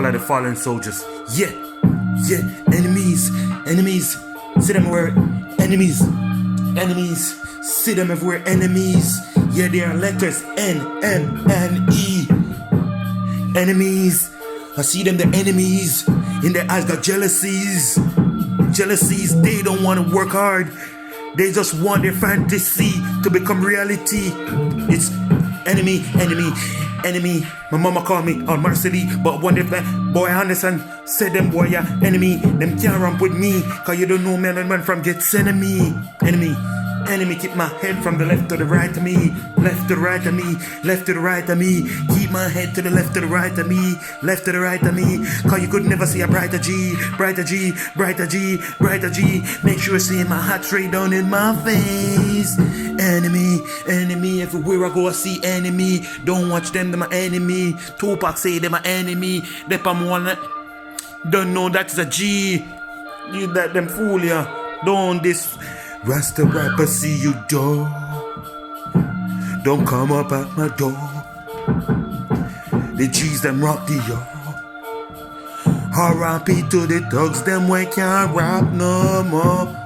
all the fallen soldiers. Yeah, yeah, enemies, enemies. See them everywhere, enemies, enemies. See them everywhere, enemies. Yeah, they are letters N, M, N, E. Enemies. I see them, the enemies. In their eyes got jealousies. Jealousies, they don't want to work hard. They just want their fantasy to become reality. It's enemy, enemy, enemy. My mama called me on Marcelly, but one day boy Anderson said them boy yeah enemy. Them can't ramp with me, cause you don't know man and man from gets enemy. Enemy, enemy, keep my head from the left to the right of me. Left to the right of me, left to the right of me. Keep my head to the left to the right of me. Left to the right of me, cause you could never see a brighter G. Brighter G, brighter G, brighter G. Make sure you see my heart straight down in my face. Enemy, enemy, everywhere I go I see enemy. Don't watch them, they're my enemy. Tupac say they're my enemy. They I'm one. Don't know that's a G. You let them fool ya. Don't this Rasta Rapper see you door. Don't come up at my door. The G's them rock the yard. R.I.P. to the thugs them we can't rap no more.